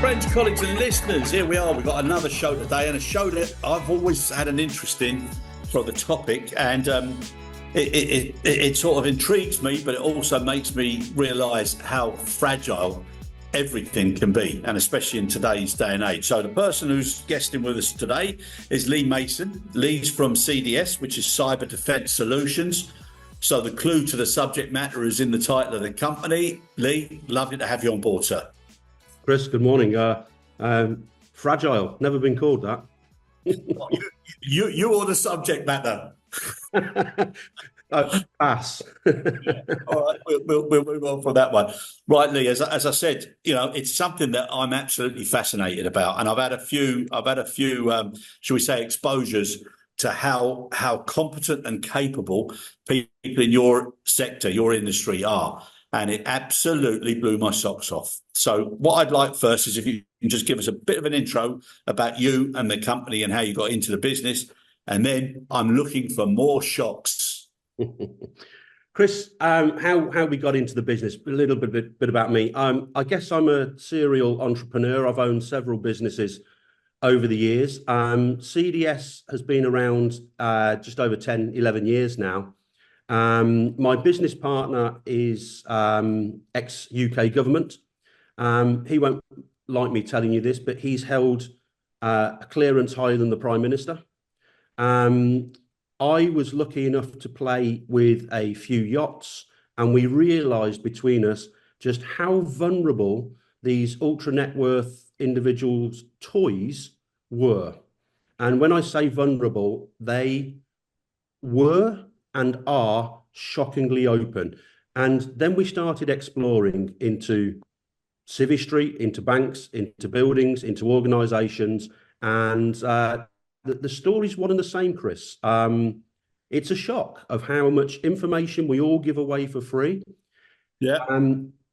friends, colleagues and listeners, here we are. We've got another show today, and a show that I've always had an interest in for the topic, and it sort of intrigues me, but it also makes me realise how fragile everything can be, and especially in today's day and age. So the person who's guesting with us today is Leigh Mason. Leigh's from CDS, which is Cyber Defence Solutions. So the clue to the subject matter is in the title of the company. Leigh, lovely to have you on board, sir. Chris, good morning. Fragile, never been called that. you or the subject matter? Pass. All right, we'll move on from that one. Right, Leigh, as I said, it's something that I'm absolutely fascinated about, and I've had a few, shall we say, exposures to how competent and capable people in your sector, your industry are. And it absolutely blew my socks off. So what I'd like first is if you can just give us a bit of an intro about you and the company and how you got into the business. And then I'm looking for more shocks. Chris, how we got into the business, a little bit about me. I guess I'm a serial entrepreneur. I've owned several businesses over the years. CDS has been around just over 10, 11 years now. My business partner is ex-UK government. He won't like me telling you this, but he's held a clearance higher than the Prime Minister. I was lucky enough to play with a few yachts, and we realised between us just how vulnerable these ultra net worth individuals' toys were. And when I say vulnerable, they were and are shockingly open. And then we started exploring into Civvy Street, into banks, into buildings, into organisations, and the story's one and the same, Chris. It's a shock of how much information we all give away for free. Yeah.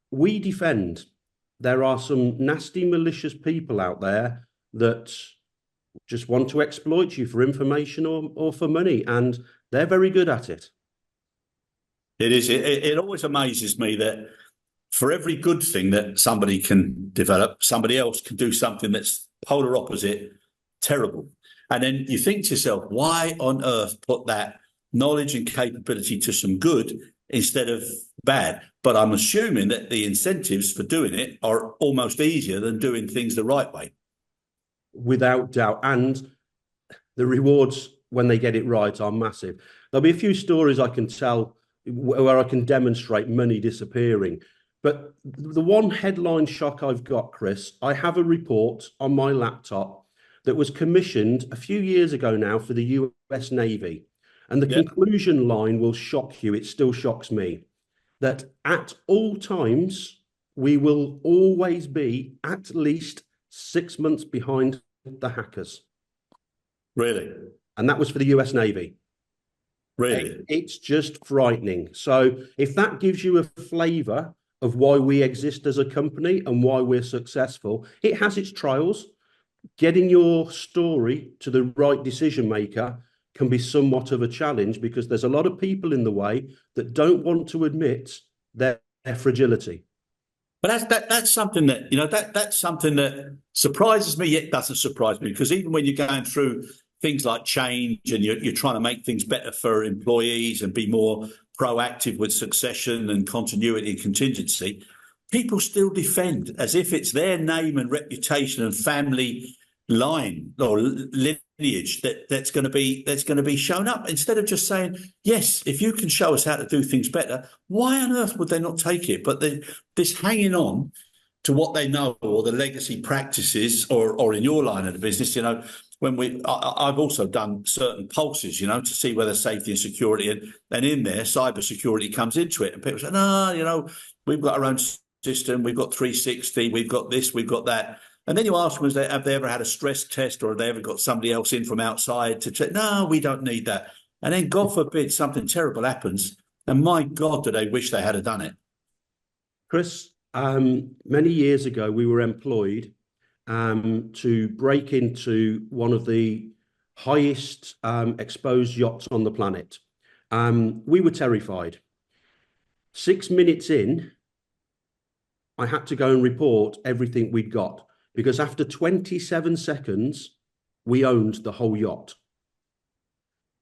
We defend. There are some nasty, malicious people out there that just want to exploit you for information or for money, and they're very good at it. It is. It always amazes me that for every good thing that somebody can develop, somebody else can do something that's polar opposite, terrible. And then you think to yourself, why on earth put that knowledge and capability to some good instead of bad? But I'm assuming that the incentives for doing it are almost easier than doing things the right way. Without doubt. And the rewards when they get it right are massive. There'll be a few stories I can tell where I can demonstrate money disappearing. But the one headline shock I've got, Chris, I have a report on my laptop that was commissioned a few years ago now for the US Navy. And the conclusion line will shock you. It still shocks me. That at all times, we will always be at least 6 months behind the hackers. Really? And that was for the US Navy. Really? It's just frightening. So if that gives you a flavour of why we exist as a company and why we're successful, it has its trials. Getting your story to the right decision maker can be somewhat of a challenge because there's a lot of people in the way that don't want to admit their fragility. But that's something that, that's something that surprises me, yet doesn't surprise me, because even when you're going through things like change and you're trying to make things better for employees and be more proactive with succession and continuity and contingency, people still defend as if it's their name and reputation and family line or lineage that's going to be shown up, instead of just saying, yes, if you can show us how to do things better, why on earth would they not take it? But this hanging on to what they know or the legacy practices, or in your line of the business, when I've also done certain pulses, to see whether safety and security and in there cyber security comes into it, and people say, no, we've got our own system, we've got 360, we've got this, we've got that. And then you ask them, have they ever had a stress test, or have they ever got somebody else in from outside to check? No, we don't need that. And then, God forbid, something terrible happens, and my God, do they wish they had done it. Chris, many years ago, we were employed to break into one of the highest exposed yachts on the planet. We were terrified. 6 minutes in, I had to go and report everything we'd got. because after 27 seconds, we owned the whole yacht.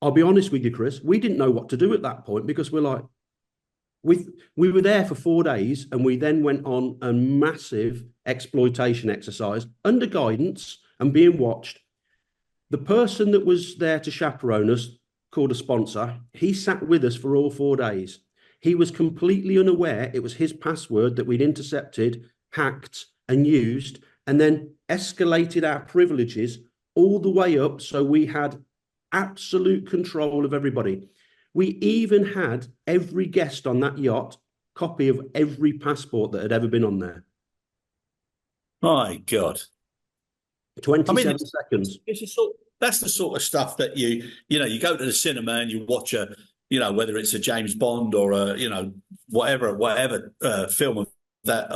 I'll be honest with you, Chris, we didn't know what to do at that point because we're like, we were there for 4 days and we then went on a massive exploitation exercise under guidance and being watched. The person that was there to chaperone us, called a sponsor, he sat with us for all 4 days. He was completely unaware it was his password that we'd intercepted, hacked and used, and then escalated our privileges all the way up so we had absolute control of everybody. We even had every guest on that yacht copy of every passport that had ever been on there. My God. 27 seconds. That's the sort of stuff that you go to the cinema and you watch whether it's a James Bond or whatever film of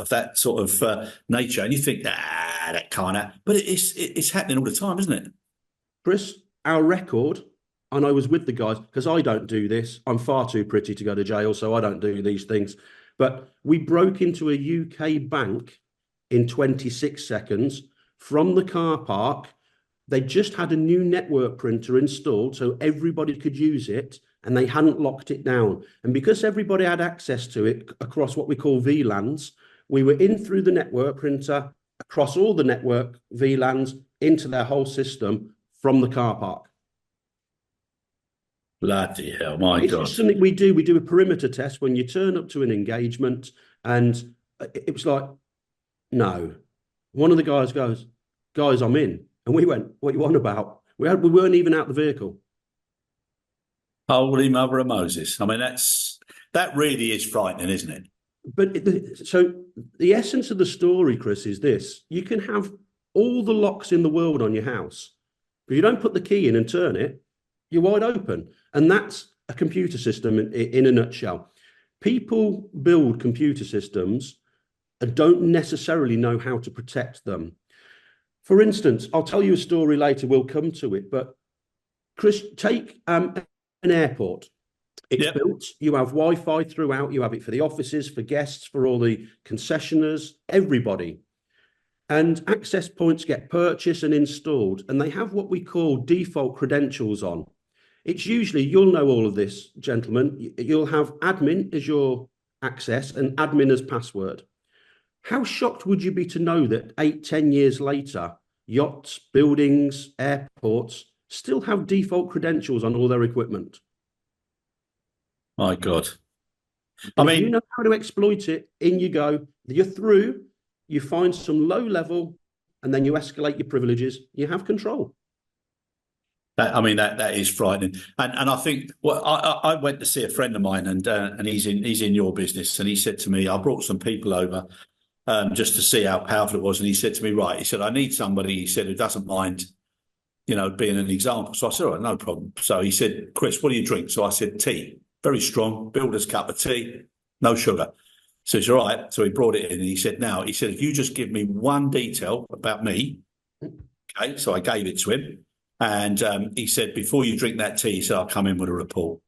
that sort of nature, and you think that can't happen, but it's happening all the time, isn't it? Chris, our record, and I was with the guys because I don't do this. I'm far too pretty to go to jail, so I don't do these things. But we broke into a UK bank in 26 seconds from the car park. They just had a new network printer installed so everybody could use it, and they hadn't locked it down. And because everybody had access to it across what we call VLANs, we were in through the network printer, across all the network VLANs, into their whole system from the car park. Bloody hell, my God. It's just something we do. We do a perimeter test when you turn up to an engagement, and it was like, no. One of the guys goes, guys, I'm in. And we went, what are you on about? We weren't even out the vehicle. Holy Mother of Moses. I mean, that really is frightening, isn't it? But so the essence of the story, Chris, is this. You can have all the locks in the world on your house, but you don't put the key in and turn it, you're wide open. And that's a computer system in a nutshell. People build computer systems and don't necessarily know how to protect them. For instance, I'll tell you a story later, we'll come to it, but Chris, take an airport. It's built, you have Wi-Fi throughout, you have it for the offices, for guests, for all the concessioners, everybody. And access points get purchased and installed, and they have what we call default credentials on. It's usually, you'll know all of this, gentlemen, you'll have admin as your access and admin as password. How shocked would you be to know that 8-10 years later, yachts, buildings, airports still have default credentials on all their equipment? My God. If you know how to exploit it, in you go. You're through, you find some low level, and then you escalate your privileges. You have control. That is frightening. And I think, well, I went to see a friend of mine, and he's in your business, and he said to me, I brought some people over just to see how powerful it was. And he said to me, right, he said, I need somebody, he said, who doesn't mind, being an example. So I said, all right, no problem. So he said, Chris, what do you drink? So I said, tea, very strong, builder's cup of tea, no sugar. So he's all right. So he brought it in and he said, if you just give me one detail about me. Okay. So I gave it to him. And he said, before you drink that tea, he said, I'll come in with a report.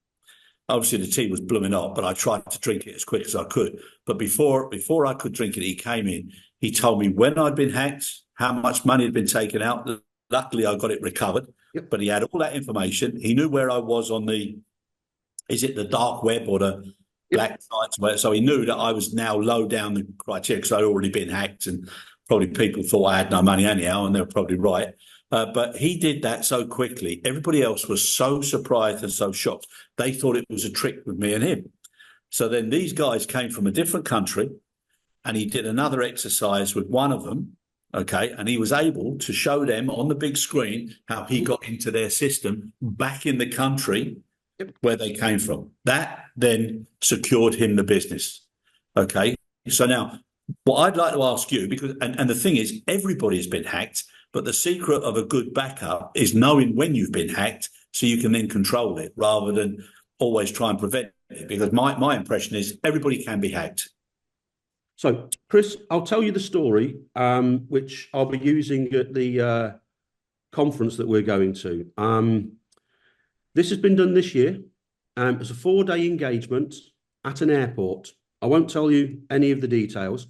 Obviously, the tea was blooming hot, but I tried to drink it as quick as I could. But before I could drink it, he came in. He told me when I'd been hacked, how much money had been taken out. Luckily, I got it recovered. Yep. But he had all that information. He knew where I was on the dark web or the black sites. So he knew that I was now low down the criteria because I'd already been hacked, and probably people thought I had no money anyhow, and they were probably right. But he did that so quickly. Everybody else was so surprised and so shocked. They thought it was a trick with me and him. So then these guys came from a different country, and he did another exercise with one of them, okay? And he was able to show them on the big screen how he got into their system back in the country where they came from. That then secured him the business, okay? So now, what I'd like to ask you, because and the thing is, everybody's been hacked, but the secret of a good backup is knowing when you've been hacked so you can then control it rather than always try and prevent it. Because my impression is everybody can be hacked. So, Chris, I'll tell you the story, which I'll be using at the conference that we're going to. This has been done this year. It's a 4-day engagement at an airport. I won't tell you any of the details.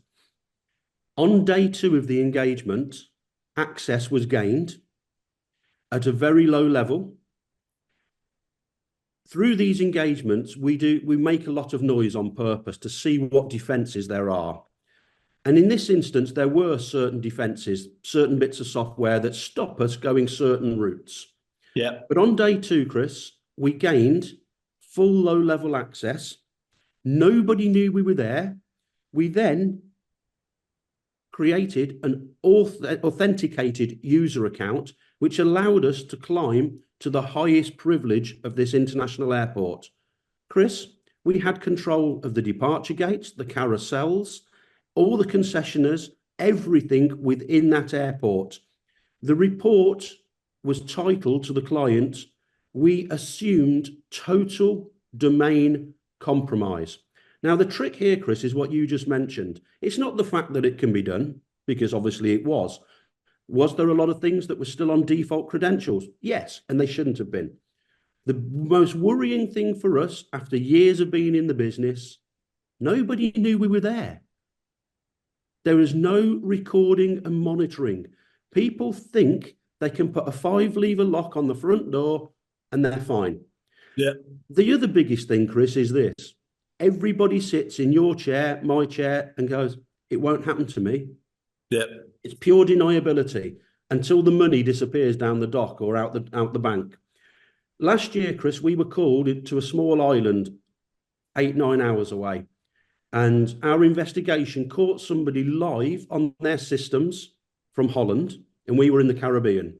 On day 2 of the engagement, access was gained at a very low level. Through these engagements, we make a lot of noise on purpose to see what defenses there are. And in this instance, there were certain defenses, certain bits of software that stop us going certain routes. Yeah. But on day 2, Chris, we gained full low-level access. Nobody knew we were there. We then created an authenticated user account, which allowed us to climb to the highest privilege of this international airport. Chris, we had control of the departure gates, the carousels, all the concessionaires, everything within that airport. The report was titled to the client, "We assumed total domain compromise." Now, the trick here, Chris, is what you just mentioned. It's not the fact that it can be done, because obviously it was. Was there a lot of things that were still on default credentials? Yes, and they shouldn't have been. The most worrying thing for us, after years of being in the business, nobody knew we were there. There is no recording and monitoring. People think they can put a 5-lever lock on the front door and they're fine. Yeah. The other biggest thing, Chris, is this. Everybody sits in your chair, my chair, and goes, "It won't happen to me." Yeah. It's pure deniability until the money disappears down the dock or out the bank. Last year, Chris, we were called to a small island 8-9 hours away. And our investigation caught somebody live on their systems from Holland, and we were in the Caribbean.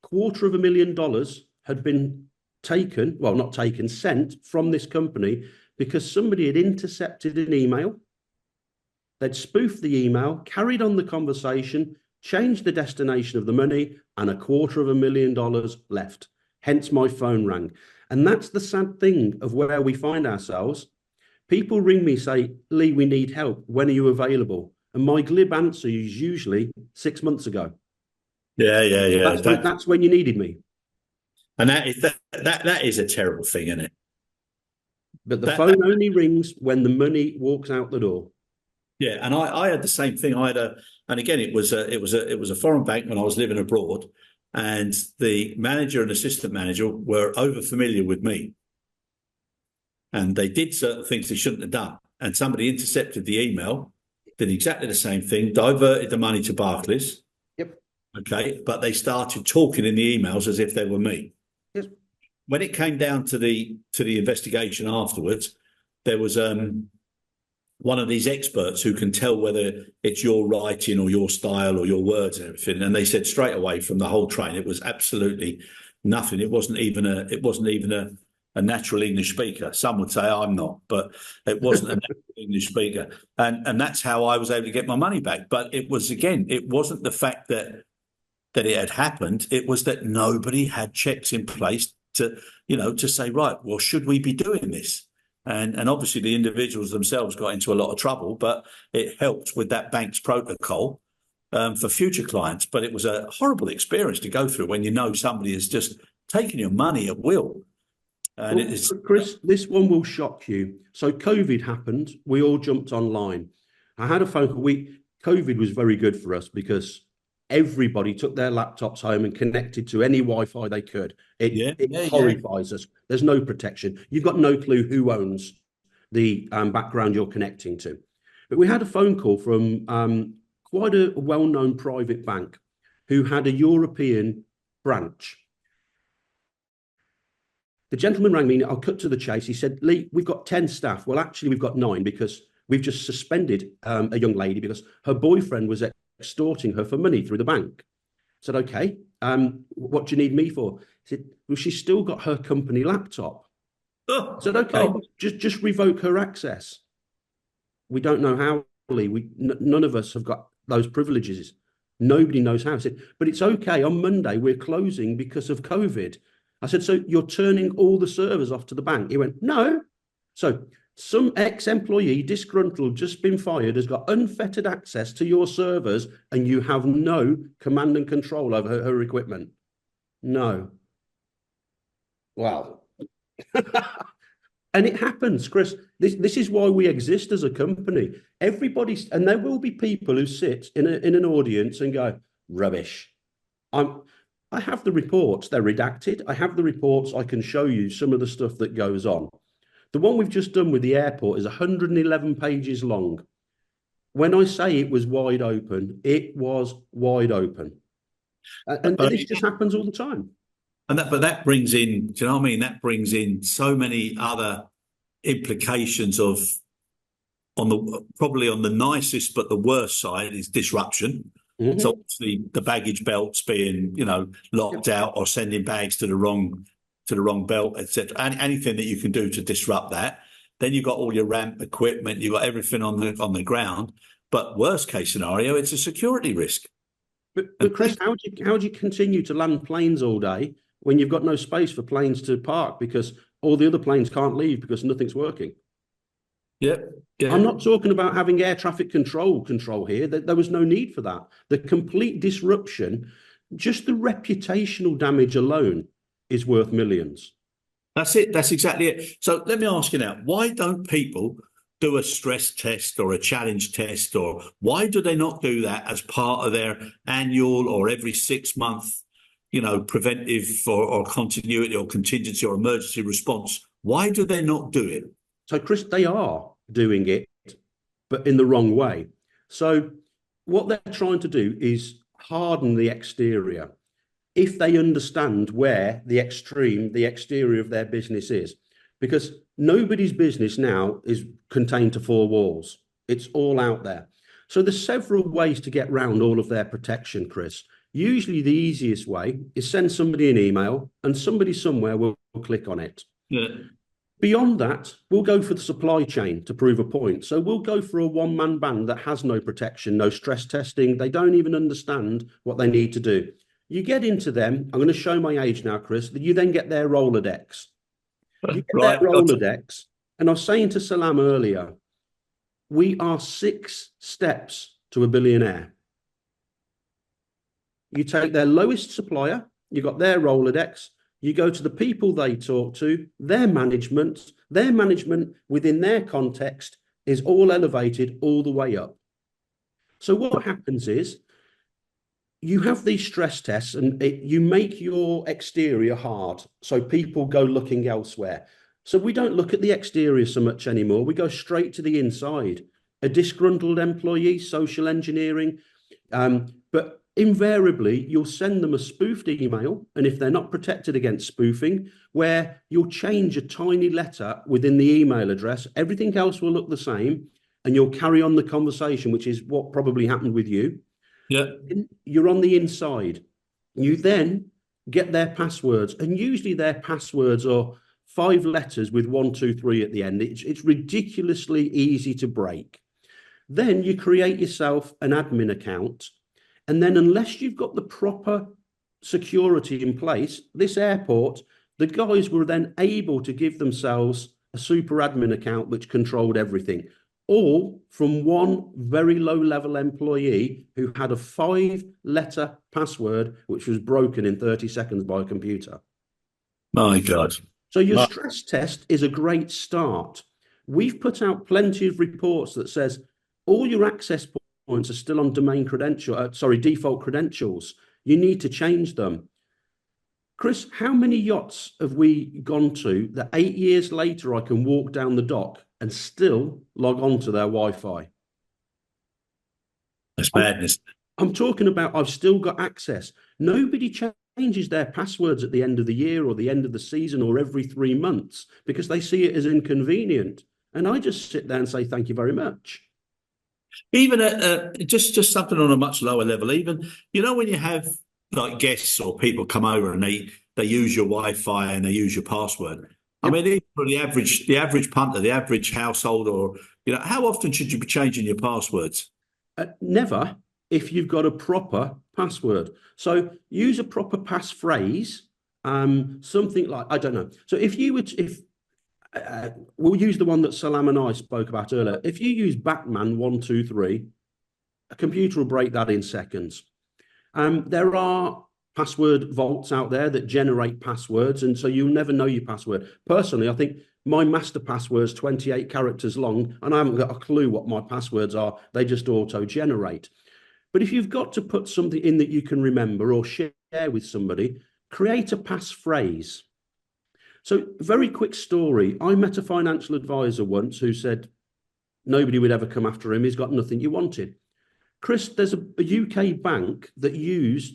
$250,000 had been taken, well, not taken, sent from this company because somebody had intercepted an email. They'd spoofed the email, carried on the conversation, changed the destination of the money, and $250,000 left. Hence my phone rang. And that's the sad thing of where we find ourselves. People ring me, say, "Leigh, we need help. When are you available?" And my glib answer is usually 6 months ago. Yeah. That's when you needed me. And that is a terrible thing, isn't it? But the phone only rings when the money walks out the door. Yeah, and I had the same thing. And again, it was a foreign bank when I was living abroad, and the manager and assistant manager were over familiar with me, and they did certain things they shouldn't have done. And somebody intercepted the email, did exactly the same thing, diverted the money to Barclays. Yep. Okay, but they started talking in the emails as if they were me. Yes. When it came down to the investigation afterwards, there was one of these experts who can tell whether it's your writing or your style or your words and everything. And they said straight away from the whole train, it was absolutely nothing. It wasn't even a natural English speaker. Some would say I'm not, but it wasn't a natural English speaker. And that's how I was able to get my money back. But it was, again, it wasn't the fact that it had happened. It was that nobody had checks in place to say, right, well, should we be doing this? And obviously the individuals themselves got into a lot of trouble, but it helped with that bank's protocol for future clients. But it was a horrible experience to go through when you know somebody has just taken your money at will. And well, it is, Chris, this one will shock you. So COVID happened. We all jumped online. I had a phone call. COVID was very good for us because everybody took their laptops home and connected to any Wi-Fi they could. It horrifies us. There's no protection. You've got no clue who owns the background you're connecting to. But we had a phone call from quite a well-known private bank who had a European branch. The gentleman rang me. I'll cut to the chase. He said, "Leigh, we've got 10 staff. Well, actually, we've got 9 because we've just suspended a young lady because her boyfriend was extorting her for money through the bank." I said, "Okay, what do you need me for?" He said, "Well, she's still got her company laptop." I said, "Okay, just revoke her access." We don't know how, Leigh. None of us have got those privileges. Nobody knows how. I said, "But it's okay. On Monday, we're closing because of COVID." I said, "So you're turning all the servers off to the bank?" He went, "No." So some ex-employee, disgruntled, just been fired, has got unfettered access to your servers and you have no command and control over her equipment. No. Wow. And it happens, Chris. This is why we exist as a company. Everybody, and there will be people who sit in an audience and go, Rubbish. I have the reports. They're redacted. I have the reports. I can show you some of the stuff that goes on. The one we've just done with the airport is 111 pages long. When I say it was wide open, it was wide open. And this just happens all the time. But that brings in, do you know what I mean? That brings in so many other implications of, probably on the nicest but the worst side is disruption. Mm-hmm. So obviously the baggage belts being, locked out or sending bags to the wrong belt, etc. Anything that you can do to disrupt that. Then you've got all your ramp equipment, you've got everything on the ground. But worst case scenario, it's a security risk. But Chris, how do you continue to land planes all day when you've got no space for planes to park because all the other planes can't leave because nothing's working? Yeah. I'm not talking about having air traffic control here. There was no need for that. The complete disruption, just the reputational damage alone is worth millions. That's it. That's exactly it. So let me ask you now, why don't people do a stress test or a challenge test, or why do they not do that as part of their annual or every 6 month, preventive or continuity or contingency or emergency response? Why do they not do it? So, Chris, they are doing it, but in the wrong way. So what they're trying to do is harden the exterior if they understand where the exterior of their business is. Because nobody's business now is contained to four walls. It's all out there. So there's several ways to get around all of their protection, Chris. Usually the easiest way is send somebody an email and somebody somewhere will click on it. Yeah. Beyond that, we'll go for the supply chain to prove a point. So we'll go for a one-man band that has no protection, no stress testing. They don't even understand what they need to do. You get into them. I'm going to show my age now, Chris. You then get their Rolodex. You get their Rolodex. And I was saying to Salam earlier, we are 6 steps to a billionaire. You take their lowest supplier, you got their Rolodex, you go to the people they talk to, their management within their context is all elevated all the way up. So what happens is you have these stress tests and you make your exterior hard so people go looking elsewhere. So we don't look at the exterior so much anymore. We go straight to the inside. A disgruntled employee, social engineering, but invariably, you'll send them a spoofed email, and if they're not protected against spoofing, where you'll change a tiny letter within the email address, everything else will look the same, and you'll carry on the conversation, which is what probably happened with you. Yeah. You're on the inside. You then get their passwords, and usually their passwords are 5 letters with 1, 2, 3 at the end. It's ridiculously easy to break. Then you create yourself an admin account. And then unless you've got the proper security in place, this airport, the guys were then able to give themselves a super admin account which controlled everything, all from one very low-level employee who had a 5-letter password which was broken in 30 seconds by a computer. My God. So your stress test is a great start. We've put out plenty of reports that says all your access points are still on default credentials. You need to change them. Chris, how many yachts have we gone to that 8 years later I can walk down the dock and still log on to their Wi-Fi? That's madness. I'm talking about I've still got access. Nobody changes their passwords at the end of the year or the end of the season or every 3 months because they see it as inconvenient. And I just sit there and say, thank you very much. Even just something on a much lower level, even, when you have like guests or people come over and they use your Wi-Fi and they use your password. Yep. I mean, even for the average punter, the average household, or, how often should you be changing your passwords? Never, if you've got a proper password. So use a proper passphrase, something like, I don't know. So we'll use the one that Salam and I spoke about earlier. If you use Batman 1, 2, 3, a computer will break that in seconds. There are password vaults out there that generate passwords, and so you'll never know your password. Personally, I think my master password is 28 characters long, and I haven't got a clue what my passwords are. They just auto-generate. But if you've got to put something in that you can remember or share with somebody, create a passphrase. So, very quick story. I met a financial advisor once who said nobody would ever come after him. He's got nothing you wanted. Chris, there's a UK bank that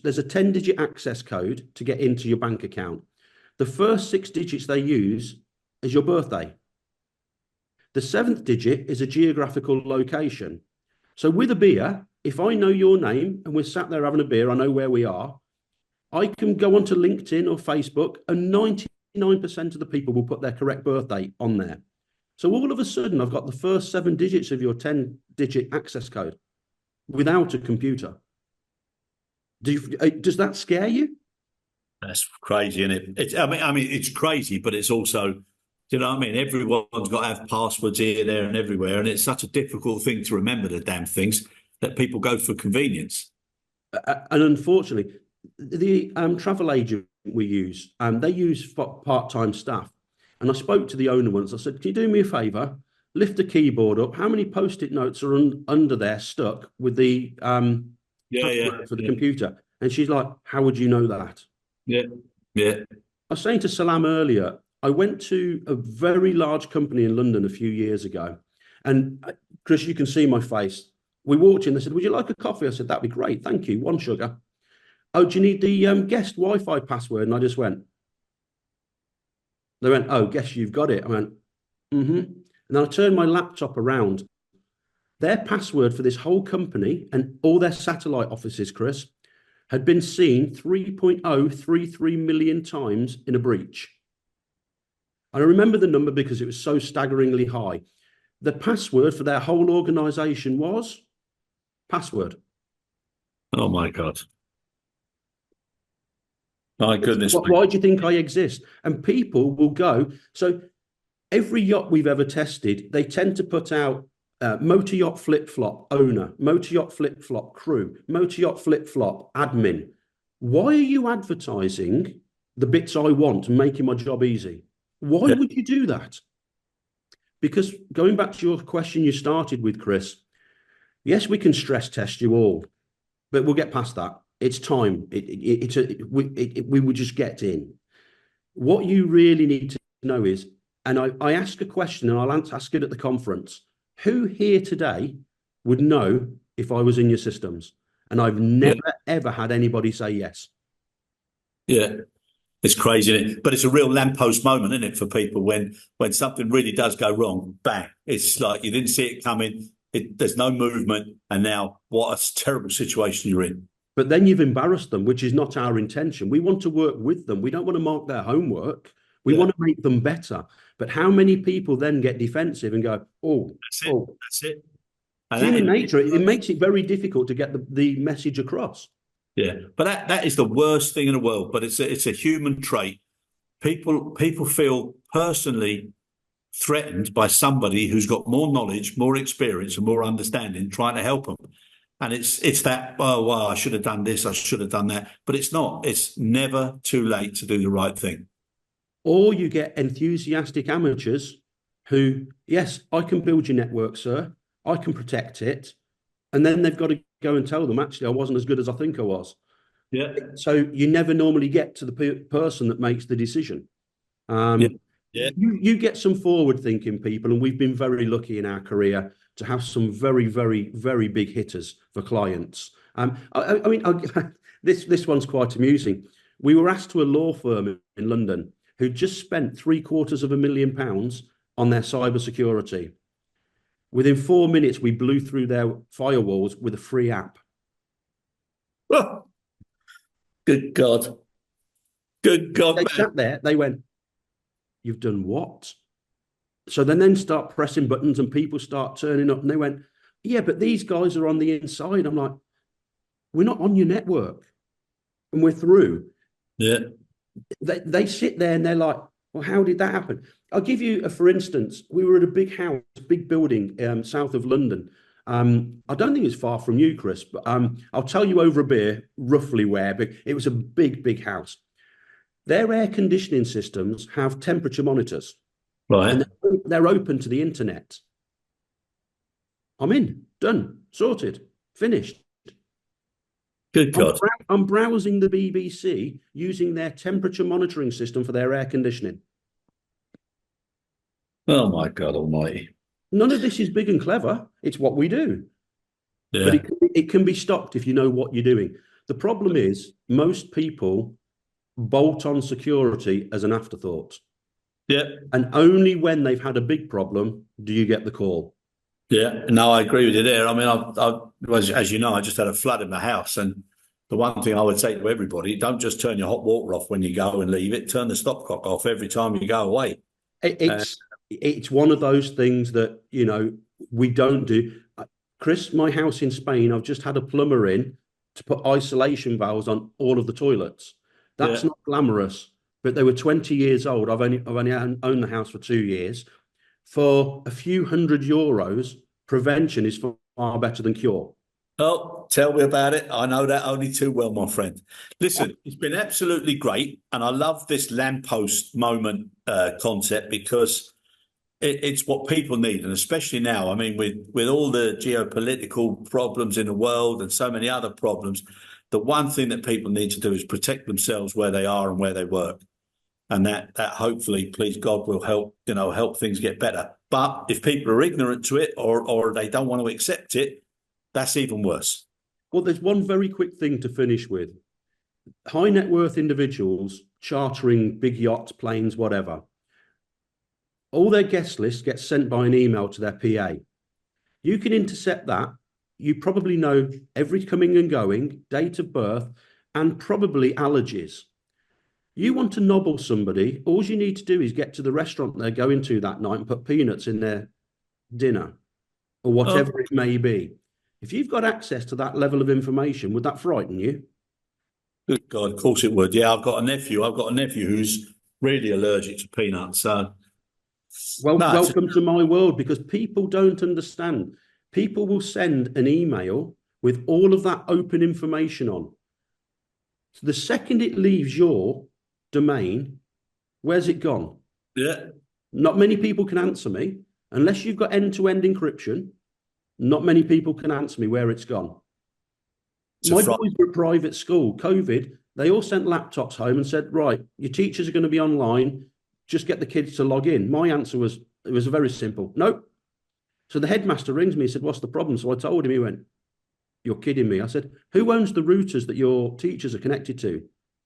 there's a 10-digit access code to get into your bank account. The first 6 digits they use is your birthday. The 7th digit is a geographical location. So with a beer, if I know your name and we're sat there having a beer, I know where we are, I can go onto LinkedIn or Facebook and 99% of the people will put their correct birthday on there. So all of a sudden, I've got the first 7 digits of your 10-digit access code without a computer. Does that scare you? That's crazy, isn't it? I mean, it's crazy, but it's also, you know what I mean? Everyone's got to have passwords here, there, and everywhere, and it's such a difficult thing to remember the damn things that people go for convenience. And unfortunately, the travel agent we use, they use part-time staff. And I spoke to the owner once. I said, "Can you do me a favour? Lift the keyboard up. How many post-it notes are under there stuck with the password for the computer?" And she's like, "How would you know that?" Yeah, yeah. I was saying to Salam earlier, I went to a very large company in London a few years ago. And Chris, you can see my face. We walked in, they said, "Would you like a coffee?" I said, "That'd be great. Thank you. 1 sugar." "Oh, do you need the guest Wi-Fi password?" And I just went, they went, "Oh, guess you've got it." I went, "Mm-hmm." And then I turned my laptop around. Their password for this whole company and all their satellite offices, Chris, had been seen 3.033 million times in a breach. And I remember the number because it was so staggeringly high. The password for their whole organization was password. Oh my God. My goodness. Why do you think I exist? And people will go. So every yacht we've ever tested, they tend to put out motor yacht flip-flop owner, motor yacht flip-flop crew, motor yacht flip-flop admin. Why are you advertising the bits I want and making my job easy? Why would you do that? Because going back to your question you started with, Chris, yes, we can stress test you all, but we'll get past that. It's time. We would just get in. What you really need to know is, and I ask a question and I'll ask it at the conference, who here today would know if I was in your systems? And I've never, ever had anybody say yes. Yeah. It's crazy, isn't it? But it's a real lamppost moment, isn't it, for people when something really does go wrong, bang. It's like you didn't see it coming. There's no movement. And now what a terrible situation you're in. But then you've embarrassed them, which is not our intention. We want to work with them. We don't want to mark their homework. We want to make them better. But how many people then get defensive and go, "Oh, that's it. And human nature, it makes it very difficult to get the message across." Yeah, but that is the worst thing in the world. But it's a human trait. People feel personally threatened by somebody who's got more knowledge, more experience, and more understanding trying to help them. And it's that, "Oh, well, I should have done this, I should have done that." But it's not. It's never too late to do the right thing. Or you get enthusiastic amateurs who, "Yes, I can build your network, sir. I can protect it." And then they've got to go and tell them, "Actually, I wasn't as good as I think I was." Yeah. So you never normally get to the person that makes the decision. You get some forward-thinking people, and we've been very lucky in our career to have some very, very, very big hitters for clients. This one's quite amusing. We were asked to a law firm in London who just spent £750,000 on their cybersecurity. Within 4 minutes, we blew through their firewalls with a free app. Oh, good God. Good God. They sat there, they went, "You've done what?" So then start pressing buttons and people start turning up and they went, "Yeah, but these guys are on the inside." I'm like, "We're not on your network and we're through." Yeah. They sit there and they're like, "Well, how did that happen?" I'll give you for instance, we were at a big house, big building south of London. I don't think it's far from you, Chris, but I'll tell you over a beer roughly where, but it was a big, big house. Their air conditioning systems have temperature monitors. Right. And they're open to the internet. I'm in, done, sorted, finished. Good God. I'm browsing the BBC using their temperature monitoring system for their air conditioning. Oh my God Almighty. None of this is big and clever. It's what we do. But Yeah. it can be stopped if you know what you're doing. The problem is most people bolt on security as an afterthought. Yeah. And only when they've had a big problem do you get the call. Yeah. No, I agree with you there. I mean, as you know, I just had a flood in my house. And the one thing I would say to everybody, don't just turn your hot water off when you go and leave it. Turn the stopcock off every time you go away. Uh, It's one of those things that, we don't do. Chris, my house in Spain, I've just had a plumber in to put isolation valves on all of the toilets. That's yeah. not glamorous, but they were 20 years old. I've only owned the house for 2 years. For a few €100, prevention is far better than cure. Oh, tell me about it. I know that only too well, my friend. Listen, it's been absolutely great. And I love this lamppost moment concept because it's what people need. And especially now, I mean, with all the geopolitical problems in the world and so many other problems, the one thing that people need to do is protect themselves where they are and where they work. And that hopefully, please God, will help things get better. But if people are ignorant to it or they don't want to accept it, that's even worse. Well, there's one very quick thing to finish with. High net worth individuals chartering big yachts, planes, whatever. All their guest list gets sent by an email to their PA. You can intercept that. You probably know every coming and going, date of birth, and probably allergies. You want to nobble somebody, all you need to do is get to the restaurant they're going to that night and put peanuts in their dinner or whatever Oh, it may be. If you've got access to that level of information, would that frighten you? good God, of course it would. Yeah, I've got a nephew. I've got a nephew who's really allergic to peanuts. So, Well, no, welcome to my world, because people don't understand. People will send an email with all of that open information on. So the second it leaves your domain, where's it gone? yeah, Not many people can answer me. Unless you've got end-to-end encryption, not many people can answer me where it's gone. it's a My fright. boys were at private school. COVID, they all sent laptops home and said, right, your teachers are going to be online. Just get the kids to log in. My answer was, it was very simple. Nope. So the headmaster rings me and said, what's the problem? So I told him. He went, you're kidding me. I said, who owns the routers that your teachers are connected to?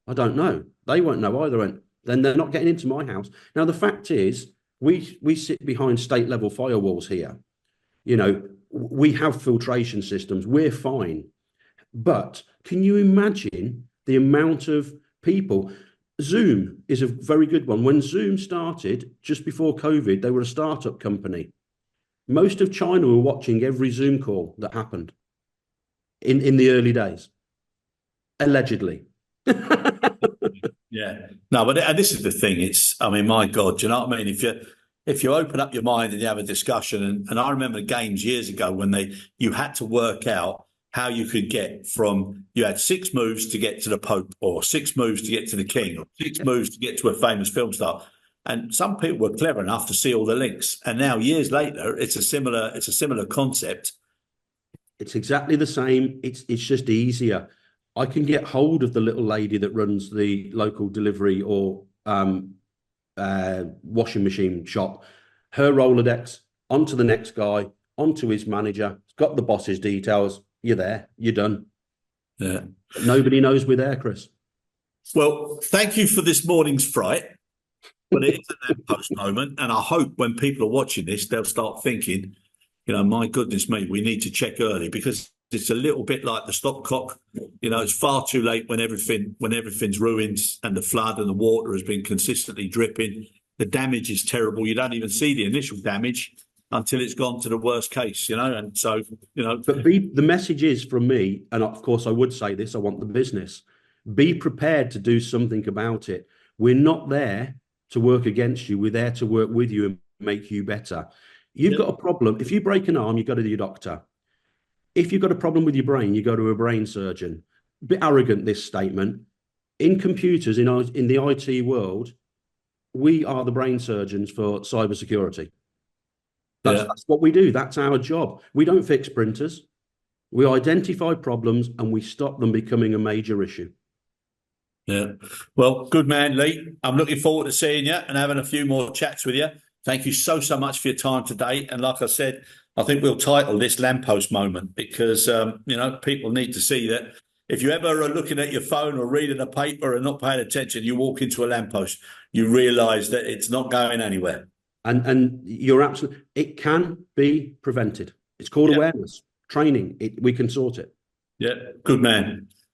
I don't know. They won't know either. I went, then they're not getting into my house. Now, the fact is, we sit behind state level firewalls here. We have filtration systems. We're fine. But can you imagine the amount of people? Zoom is a very good one. When Zoom started just before COVID, they were a startup company. Most of China were watching every Zoom call that happened in the early days, allegedly. Yeah, no, but and this is the thing. I mean, my God, do you know what I mean? If you open up your mind and you have a discussion, and I remember games years ago when you had to work out how you could get from you had 6 moves to get to the Pope, or 6 moves to get to the King, or 6 moves to get to a famous film star. And some people were clever enough to see all the links. And now years later, it's a similar concept. It's exactly the same. It's just easier. I can get hold of the little lady that runs the local delivery or washing machine shop, her Rolodex, onto the next guy, onto his manager, got the boss's details. You're there, you're done. Yeah. But nobody knows we're there, Chris. Well, thank you for this morning's fright. But it is a lamppost moment, and I hope when people are watching this, they'll start thinking, my goodness me, we need to check early, because it's a little bit like the stopcock. It's far too late when everything's ruined and the flood and the water has been consistently dripping. The damage is terrible. You don't even see the initial damage until it's gone to the worst case, And so, But the message is from me, and of course I would say this, I want the business. Be prepared to do something about it. We're not there to work against you. We're there to work with you and make you better. You've got a problem. If you break an arm, you go to your doctor. If you've got a problem with your brain, you go to a brain surgeon. A bit arrogant, this statement. In computers, in the IT world, we are the brain surgeons for cybersecurity. That's what we do. That's our job. We don't fix printers. We identify problems and we stop them becoming a major issue. Yeah. Well, good man, Leigh. I'm looking forward to seeing you and having a few more chats with you. Thank you so much for your time today. And like I said, I think we'll title this Lamppost Moment because, people need to see that if you ever are looking at your phone or reading a paper and not paying attention, you walk into a lamppost, you realise that it's not going anywhere. And you're absolutely, it can be prevented. It's called awareness, training. We can sort it. Yeah, good man.